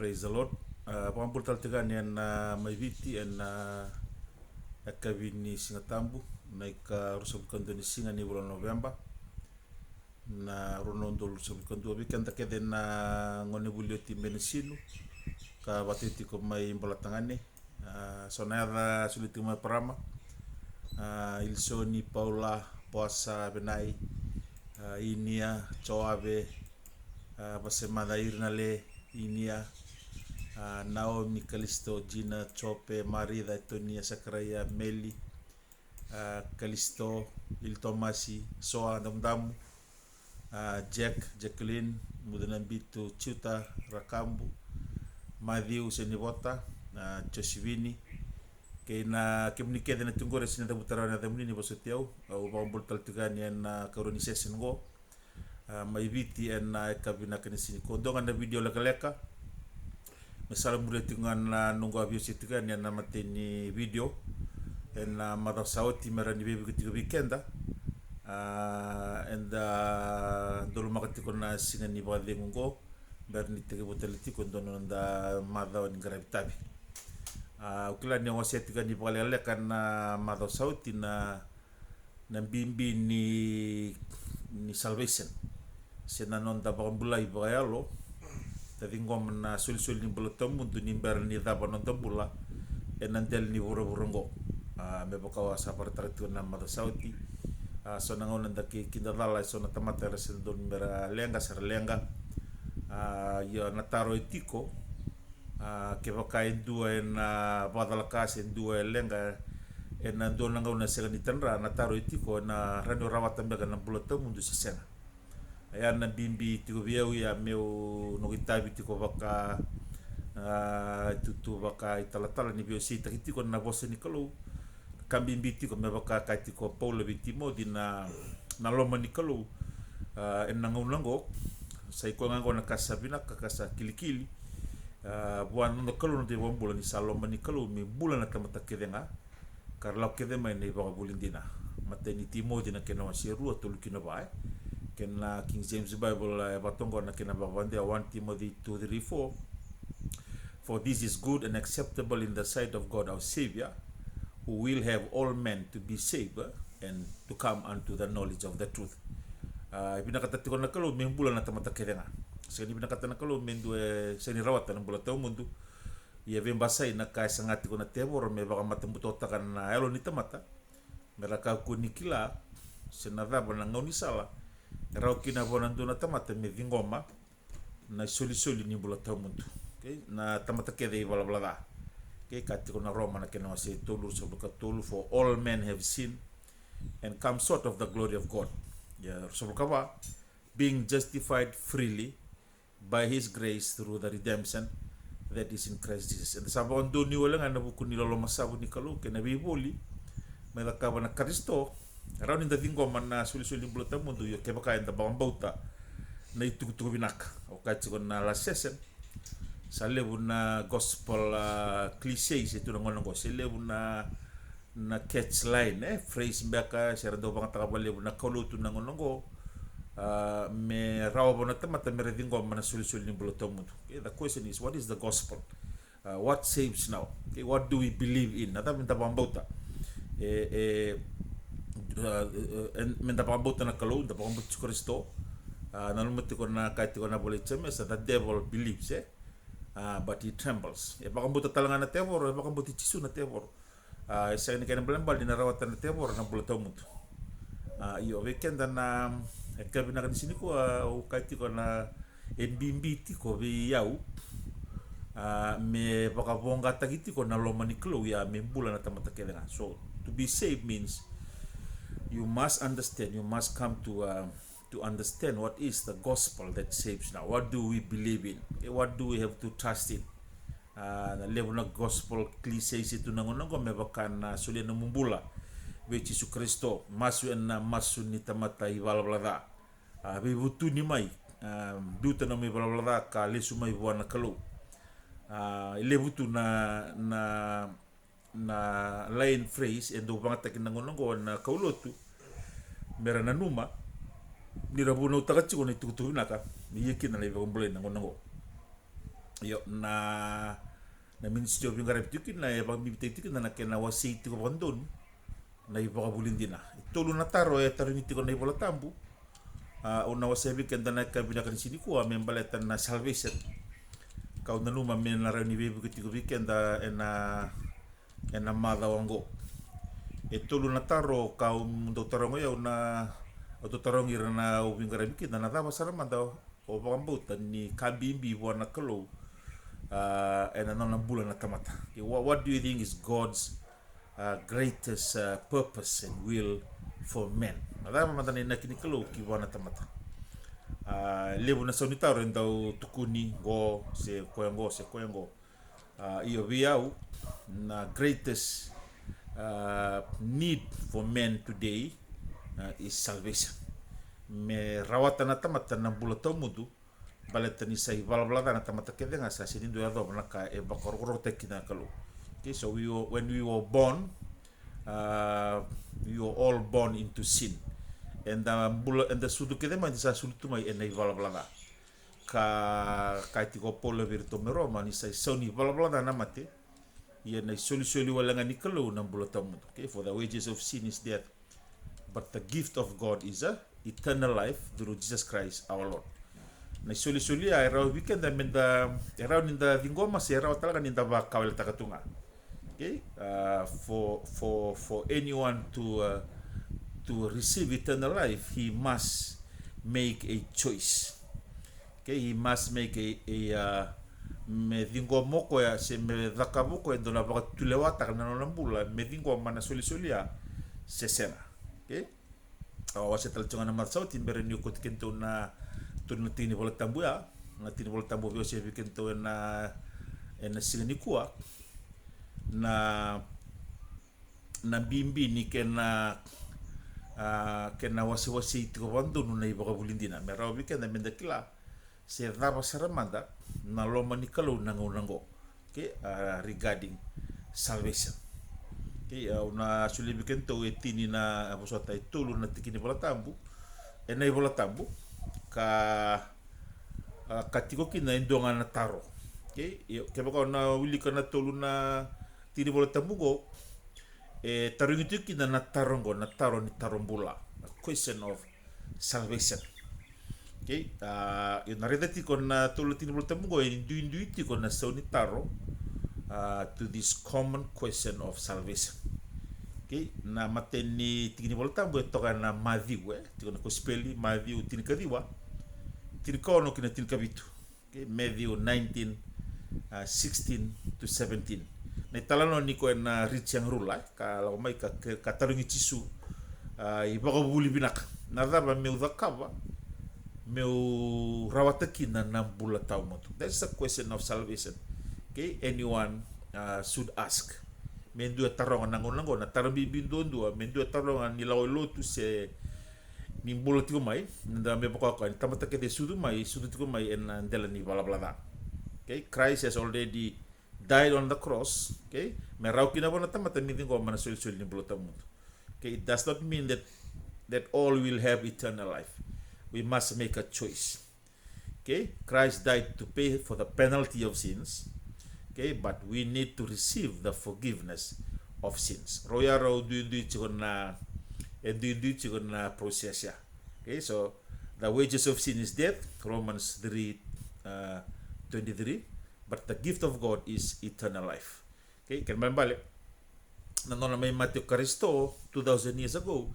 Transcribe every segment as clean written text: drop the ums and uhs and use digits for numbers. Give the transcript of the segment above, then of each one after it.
Praise the Lord. Pangapul taltigan yan na may viti and akavini singatambu na rusabukando ni singa ni bulan November na ronondo rusabukando weekend kede na ngone bulio timbe sinu ka batiti ko may imbalatangane so na suliti may parama Ilsoni Paula Poasa Benai Inia Choabe Basemada Irnale Inia Naomi Calisto Gina Chope Marida Tonia Sakraya Meli Calisto Il Tomasi Soa Damdamu Jacqueline Mudanambito Chuta Rakambu Matthew Senibota Joshivini kena kemnikede na tungore sina tabutara na tamuni ni bosetiau au bambol taltigani na coronisation go maiviti na kabina kanisi kondonga na video leka misala muretingan na nungo abio sitigani na mateni video na mother sauti merani bebi ketika weekenda and dolo makati kona singa ni bade ngo berni tege boteliti kondono nda mother ni garabitabi ukila ni wasetika ni pale kan mother sauti na bimbi ni salvation sena nonda bambula ibayalo tadingom na sul ni bolotom mundu ni berni daba nonda bula enantel ni burongo me bokawa saparta tu na mother sauti so nangon nda ki kindala so na tamata resen don mera lenga ser lenga yo nataro etiko ke vaka endua na badalaka endua lenga en dona ngau na segani tanra na taro itiko na rano rawata mbega na bulota mundu sisena aya na bimbi tiko viau ya meu no gitabi tiko vaka tutu vaka italatala ni bio sita itiko na bosa ni kalau kambimbi tiko me vaka ka tiko paulo vitimo di na loma ni kalau en ngau nango sai ko ngau na kasabina kakasa kilikili buan no kalu no te bulan ni saloma ni kalu mi bulan na tamata kedenga karlau kedema ni ba bulindina mateni timo dina kena wasiru atul kina ba kena King James Bible batongo na kena ba wande 1 Timothy 2:3-4 for this is good and acceptable in the sight of God our Savior who will have all men to be saved and to come unto the knowledge of the truth ibina kata tiko na kalu mi bulan na tamata kedenga seni binakata na kalau mendu seni rawat na bulat tau mundu ia vembasai na kai sangati ko na tebor me baka matembuto takan na elo ni tamata meraka ku nikila senada bona ngoni sala rau kina bona nduna tamata me vingoma na soli ni bulat tau mundu okay na tamata kede bala bala okay kati ko na Roma na kena se tolu so buka tolu for all men have sinned and come short of the glory of God ya so buka ba being justified freely by His grace through the redemption that is in Christ Jesus. And sabon do ni wala nga nabuko ni lolo masabu ni kalu kena bibuli may lakaba na Kristo raw ni dating ko man na suli bulata mundo yo kaya baka enda bang bauta na itukutuko binak o kahit siguro na last session sa lebu na gospel cliches ito na ngonong ko sa lebu na catch line phrase mbaka siya rin daw bang takabalebu na kaluto na ngonong ko me rawa bona tamata me redingo mana suli ni bulotomu. Okay, the question is what is the gospel? What saves now? Okay, what do we believe in? Nata minta pambauta. Minta pambauta na kalau, minta pambauta sa Kristo. Nalumuti ko na kahit ko na boleh cheme sa the devil believes but he trembles. Pambauta talaga na tebor, pambauta chisu na tebor. Sa ni kaya balambal dinarawatan na tebor na bulotomu. Iyo weekend na kabina kan sini ko ukati ko na NBMB ti ko be yau me baka bonga tagiti ko na loma ni klo ya me bula na tamata kedena. So to be saved means you must understand, you must come to understand what is the gospel that saves now. What do we believe in? What do we have to trust in? Na level na gospel cliches ito nangonongo me baka na sulia na mumbula which is Kristo masu ni tamata ibalabla bibutu ni mai duta na mai balabla ka lesu mai buana kalau lebutu na line phrase endo bangata kinangonongo na kaulotu mera na numa ni rabu no takatsi ko ni tukutu naka ni yeki na lebe ngombole nangonongo Yo na Ministry of Ingarap tikin na bang bibitay tikin na kena wasi tiko bandon na ibakabulindina. Itulu na taro tarimiti ko na ibola tambu. Una wasabi kenda na kabinakan sini kuwa membalatan na salvation. Kau nanuma men na rauni bebu kitiko weekenda ena mada wango. Itulu na taro kau mundo tarongo ya una auto tarongi na ubingarabiki na nadama saramanda o bakambutan ni kabimbi wana kalo. And another bulan na tamata. Okay, what do you think is God's greatest purpose and will for men? Nadama matani na kinikalo kiwana tamata. Lebu na sonitaro endau tukuni go se koyango. Iyo viau na greatest need for men today is salvation. Me rawatan na tamata na bulatau mudu baletani sai balabala na tamata kedenga sa sinindo ya do naka e bakororo tekina kalu. Okay, so when we were born, we were all born into sin. And the sudu kedema sa sudu mai enai balabala. Ka tiko polo virto meroma ni sai soni balabala na mate. Ia nei soli walanga ni kalu na bulatamu. Okay, for the wages of sin is death, but the gift of God is a eternal life through Jesus Christ our Lord. Na soli a era weekend menda era ninda vingoma se era talaga ninda ba kawel takatunga. Okay, for anyone to receive eternal life, he must make a choice. Okay, he must make a me vingoma ko ya se me dakaboko endo na ba tulewa takana no nambula me vingoma na soli a se sena. Okay, awase talchonga na marsau timbere ni ko tikento na tini bola tambu ya na tini bola tambu bio se vikento na singani kuwa na bimbi ni kena wasi tiko bando na ibaka bulindina mera weekend menda kila se daba saramanda na loma ni kalau nango okay, regarding salvation. Okay, una suli vikento tini na abosota itulu na tikini bola tambu na bola tambu katiko kina indonga na taro. Okay, ke baka na wili kana tolu na tini bola tambugo taringitu kina na tarongo na taro ni tarombula. A question of salvation. Okay, yung naridati ko na tolu tini bola tambugo induiti ko na sauni taro to this common question of salvation. Okay, na mateni tini bola tambu toka na madhiwe tiko na kospeli madhiu tini kadiwa Tirikono kina tinkabitu. Okay, Matthew 19, 16 to 17. Na talano ni ko na rich yang rula ka mai ka tarungi tisu ibaka buli binak. Na daba meu dakaba meu rawataki na bula tau motu. That's the question of salvation. Okay, anyone should ask. Mendu taronga nango na tarambi bindondua mendu taronga ni lotu se nimbolo tiko mai nda me bako ko tamata ke de sudu tiko mai en dela ni bala. Okay, Christ has already died on the cross. Okay, me rau kina bona tamata mi tingo mana sul ni bolo tamu. Okay, it does not mean that all will have eternal life. We must make a choice. Okay, Christ died to pay for the penalty of sins. Okay, but we need to receive the forgiveness of sins. Roya ro du chikona na process ya. Okay, so the wages of sin is death, Romans 3:23, but the gift of God is eternal life. Okay, kan balik nanona may Matthew Kristo 2000 years ago,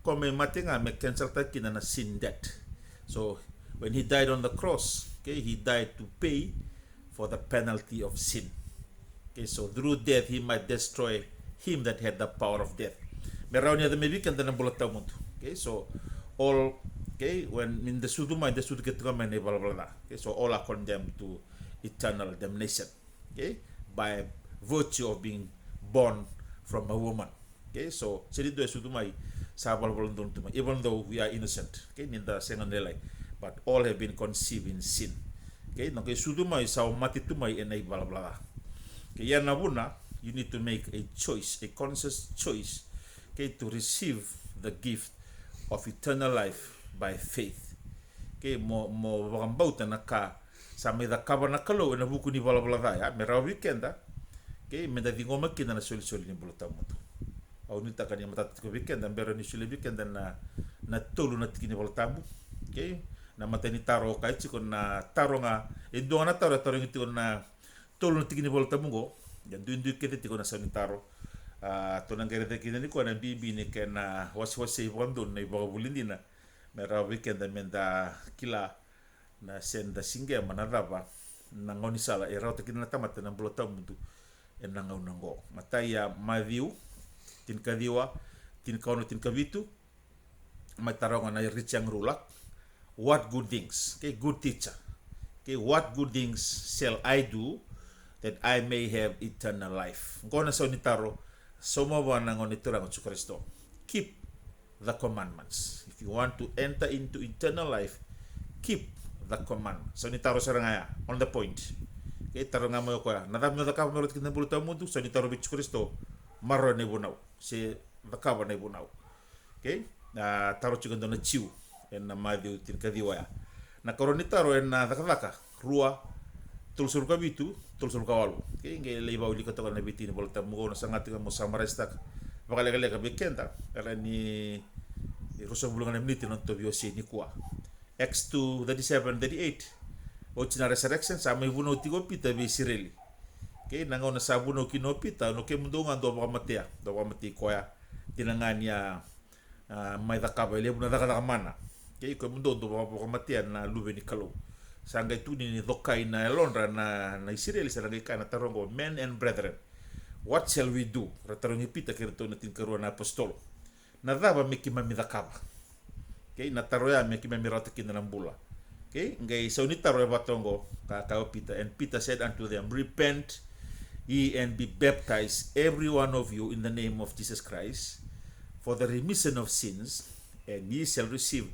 ko may mati nga may cancel ta kina na sin debt. So when he died on the cross, okay, he died to pay for the penalty of sin. Okay, so through death he might destroy him that had the power of death. Merau niya maybe kan tanang bulat tamu. Okay, so all when in the sudu ketika main bala. Okay, so all are condemned to eternal damnation. Okay, by virtue of being born from a woman. Okay, so jadi dua sudu mai sabal bolon tu mai. Even though we are innocent, okay, ninda sengan nelai, but all have been conceived in sin. Okay, nang sudu mai sa mati tu mai enai bala. Okay, yan nabuna, you need to make a choice, a conscious choice. Okay, to receive the gift of eternal life by faith. Okay, mo wakambauta na ka sa mai da kava na kalau na buku ni bala ya me ra weekenda ke me da dingo makina na soli ni bolo tamutu au ni takani matata ko weekenda mbera ni soli weekenda na tolu na tikini bolo tamu ke na matani taro kai chiko na taro nga e do na taro ngi tiko na tolu na tikini bolo tamu go ya ndu kete tiko na soni taro to na ngere tekini ni ko na bibi ni ke na wasi bondo na ibo bulindina me ra weekenda menda kila na senda singe manarava na ngoni sala e rauta kina tamata na bulota mutu e na ngau nango matai ya Matthew tin kadiwa tin kauno tin kavitu mataronga na richang rulak what good things okay good teacher okay what good things shall I do that I may have eternal life ngona so ni taro somo wana ngoni turang su Kristo keep the commandments if you want to enter into eternal life keep the command. So ni taro sarangaya on the point. Okay, taro nga mo ko na dami na ka mo kin bulu tamu tu so ni taro bichu Kristo maro ne bunau. Si the cover ne bunau. Okay? Na taro chikondo na chiu en na Matthew tin kadiwa. Na koroni taro en na daka rua tulsur ka bitu tulsur ka walu. Okay, nge leiba uli ka to na biti ni bulu tamu na sangat mo samarestak. Bakale ka bekenta kala ni ruso bulungan menit non to biosi ni kwa. Acts 2:37-38 o tina resurrection sa may buno tigo pita bi sireli okay nango na sa buno kino pita no ke mundo nga do ba mati koya tinangania may da kaba le buno da mana okay ko mundo do ba mati na lube ni kalo sanga tuni ni dokai na Londra na Israel sa ngai kana tarongo men and brethren what shall we do ratarongi pita kerto na tin karuan apostol na daba miki mamida kaba okay, na taroya me kime mirata kina bula. Okay, ngai so ni taroya batongo ka Peter and Peter said unto them, repent ye and be baptized every one of you in the name of Jesus Christ for the remission of sins and ye shall receive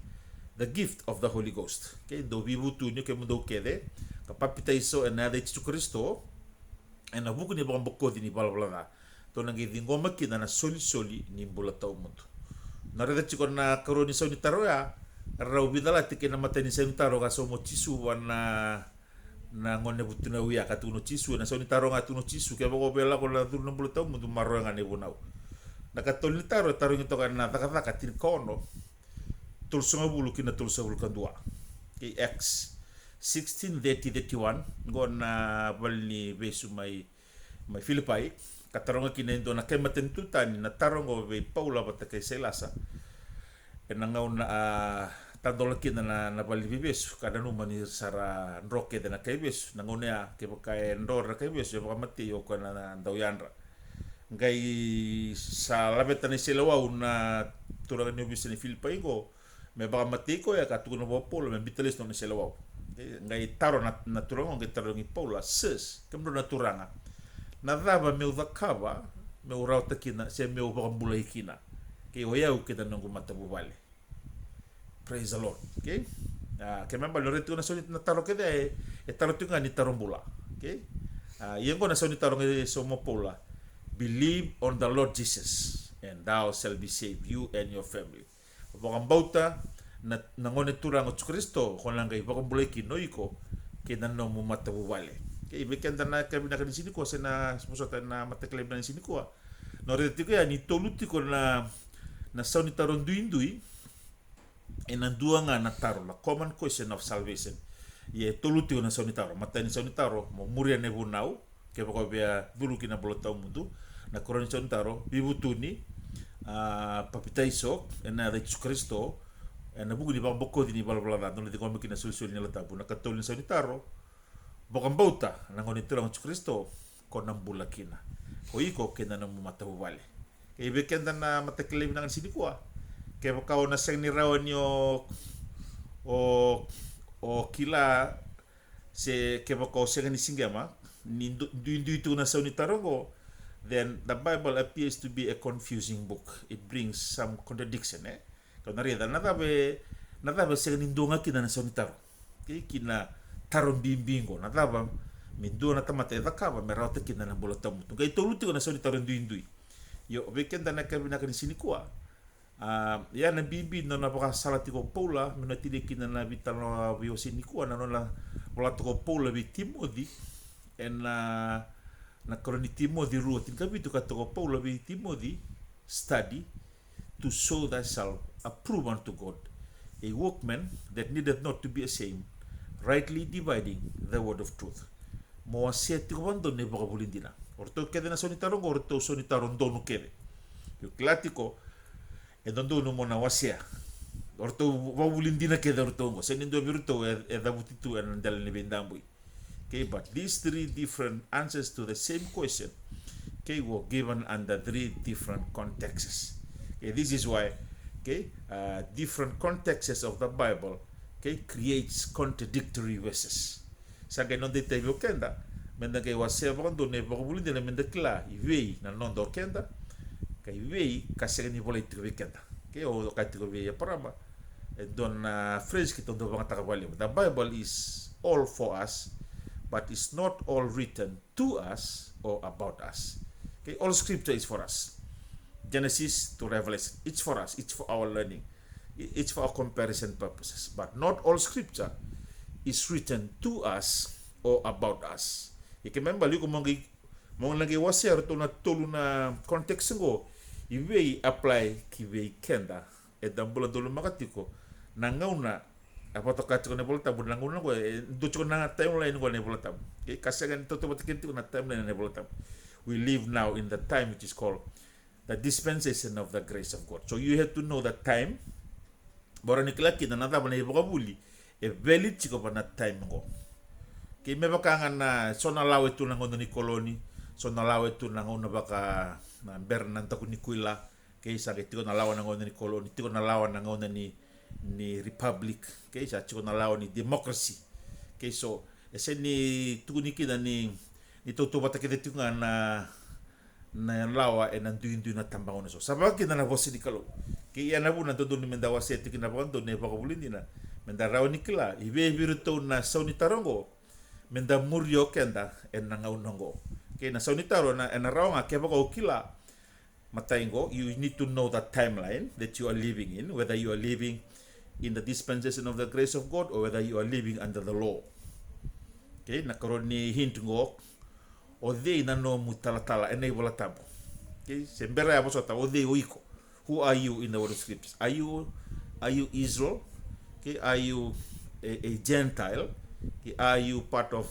the gift of the Holy Ghost. Okay, do bibu tu ni ke mundo kede ka papita iso and na de Kristo and na buku ni bamboko ni balbala to nangi dingoma kina na soli ni bula tau mundo. Nareda chiko na karoni sa unitaro ya rau bidala tike na matani sa unitaro ka so mo chisu wana na ngone butuna uya ka tuno chisu na sa unitaro nga tuno chisu ke bako bela ko la tuno bulu tau mundu maro nga ne bunau na ka tol unitaro taro ngito ka na taka tin kono tul sunga bulu kina tul sa bulu kandua ke Acts 16:30-31 ngona balni besu mai Filipai kataronga kina indo na kay matentutani na tarongo be Paula bata kay Selasa enangau na tandola kina na bali besu kada no mani sara roke de na kay besu nangonea ke kay ndor kay besu ba mati yo kana na ndauyandra ngai sa labeta ni selawa una turanga ni bisni Filipai go me ba mati ko ya katuno bo Paula me biteles no ni selawa ngai taro na turongo ngai tarongi Paula ses kemdo na turanga na dava meu vakava meu rauta kina se meu bakambulai kina ke oyau kita nunggu mata bubale praise the Lord okay ke memang lo retu na so na taro ke de e taro tunga ni tarombula okay yengo na so ni taro nge somo pola believe on the Lord Jesus and thou shall be saved you and your family bakambauta na ngone turang o Kristo kon langai bakambulai kino iko ke nanno mo mata bubale okay, bekenda na kabina kan sini ko sena sponsor na matakleb na sini ko. No retiko ya ni toluti ko na sauni taron duindui enandua nga na taro la common question of salvation. Ye toluti ko na sauni taro, matani sauni taro mo muria ne bunau ke bako bia dulu kina bolotau mundu na koroni sauni taro bibutuni papitaiso ena de Kristo ena bugu ni bako di ni balbalada no le diko makina sul ni la tabu na katolin sauni taro Bokambauta na ngoni tulang Kristo ko nambula kina. Ko iko kena na mumatahu wale. Ke bekenda na mataklim na sini kuwa. Ke bakao na seng ni rawan yo o kila se ke bakao seng ni singama ni du itu na sauni tarongo then the Bible appears to be a confusing book. It brings some contradiction Kau narida nadabe seng ni ndonga kina na sauni taro. Ke kina taron bimbingo na taba mindu na tamate da kaba merauta kina na bola tamu ngai toluti ko na soni taron duindui yo bekenda na kabina kan sini kwa Ya na bibi no na baka salati ko Paula mena tili kina na vitano vio sinikua na no wala to ko Paula vi Timothy en na koroni Timothy ruo tin kapi to ka to ko Paula vi Timothy study to show thyself approved unto God, a workman that needeth not to be ashamed, rightly dividing the word of truth. Mo asia tiko bando ne baka bulindina. Orto kede na sonitarongo orto sonitarondo kede. Yo klatiko e dondo mo na wasia. Orto wabulindina kede orto ngo. Senindo virto e da butitu e nandala ni bendambui. Okay, but these three different answers to the same question, okay, were given under three different contexts. Okay, this is why, okay, different contexts of the Bible, okay, creates contradictory verses. Saka non de te kenda, menda ke wase bondo ne boguli de menda kla, iwei na non do kenda, ka iwei ka sega ni volei tu kenda. Okay, o ka tu ya parama. E don phrase ki tondo banga takawali. The Bible is all for us, but it's not all written to us or about us. Okay, all scripture is for us. Genesis to Revelation, it's for us, it's for our learning, it's for our comparison purposes. But not all scripture is written to us or about us. Ike memba liko mongi lagi waser to na tolu na context ngo iwei apply ki wei kenda e dambula dolu makatiko na ngauna apoto katiko ne bolta bu ngauna ko do chiko na timeline ko ne bolta. Ke kasagan to botikenti na timeline ne bolta. We live now in the time which is called the dispensation of the grace of God. So you have to know the time. Bora nikla kita nada bana ibogabuli e valid chiko bana time ngo. Ke me baka na sona lawe tu nangono ni koloni, sona lawe tu nangono baka na bernan ta kunikuila, ke isa ke tiko na lawa nangono ni koloni, tiko na lawa nangono ni republic, ke isa tiko na lawa ni democracy. Ke so ese ni tukuniki na ni toto bata ke tiko na lawa e na ndu na tambango so sabaki na vosi di kalo ke ia na buna todo ni menda waseti kina bondo ne baka bulindina menda raw nikla ibe virto na sauni tarongo menda murio kenda en na ngaunongo ke na sauni taro na en raw nga ke baka okila mataingo. You need to know the timeline that you are living in, whether you are living in the dispensation of the grace of God or whether you are living under the law. Okay, na karoni hint ngo o dei na no mutalatala e nei volatabu. Okay, sembera ya bosota o dei oiko. Who are you in the word of scriptures? Are you Israel? Okay, are you a Gentile? Okay, are you part of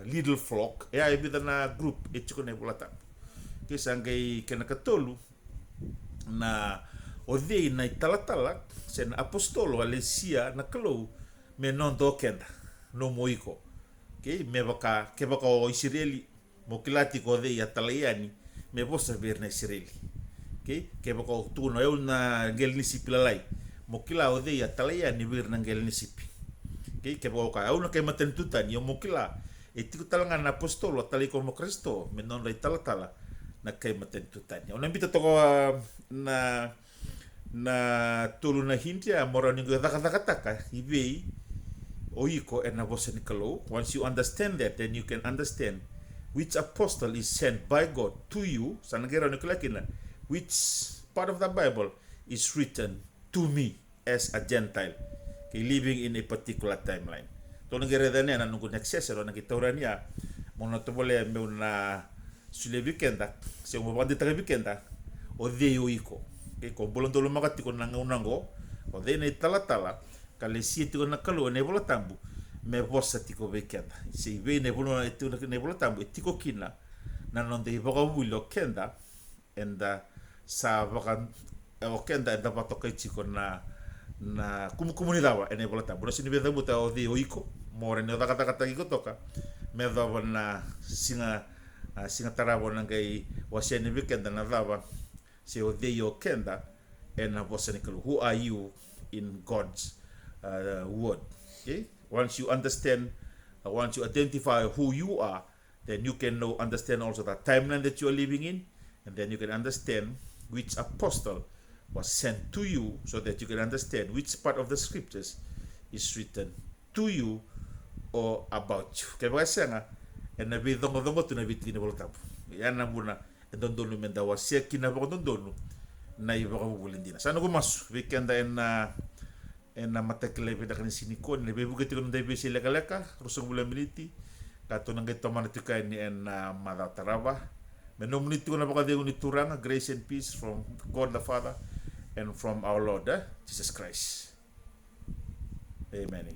little flock? E ai bida na group e chiko nei volatabu. Okay, sangai kena katolu na o dei na talatala sen apostolo alesia na kalou me non do kenda no moiko. Okay, me baka ke baka o Israeli mo kilati ko de atalaiani me bosa ver na Israeli. Okay, ke bako tuno eu na ngel nisipi lalai mo kila o de atalaiani ver na ngel nisipi. Okay, ke bako ka au na ke matentutan yo mo kila e tiku talanga na apostolo tali ko mo Kristo me non lai talatala na ke matentutan. Ona bita to na tulu na hintia morani go taka ibei oiko and na bosa ni kalo. Once you understand that, then you can understand which apostle is sent by God to you, sanagera nukulakina, which part of the Bible is written to me as a Gentile, okay, living in a particular timeline. To nagera dane na nungu naksesero na kitaurania, mona to bole me una sule weekenda, se mo bande taga weekenda, o deo iko. Okay, ko bolondo lo magati ko nanga unango, o de ne talatala, kale sieti ko nakalo ne bola tambu. Me vosa tiko weekenda. Se ve ne bolo etu ne bolo tambu tiko kina na non de boga wulo kenda enda sa boga o kenda enda batoka tiko na comunidade ene bolo tambu. Sini be buta o de oiko more ne daga daga tiko toka me dava na singa tarabo na ngai wasene weekenda na dava se o de yo kenda ena vosa ne kalu. Who are you in God's word? Okay, once you understand, once you identify who you are, then you can understand also the timeline that you are living in, and then you can understand which apostle was sent to you, so that you can understand which part of the scriptures is written to you or about you. Kaya baka and na bidongo tu na bitin na boltap. Yan na muna, and don't menda wasia kina bako dondonu. na iba ka bubulindina. Sana gumas weekend en matakle pe dakani sinikon le bebu geti kon dai besi leka rusung bulan militi kato nang geto mana tukai ni en mala taraba menom niti kon baka de unituranga grace and peace from God the Father and from our Lord Jesus Christ. Amen.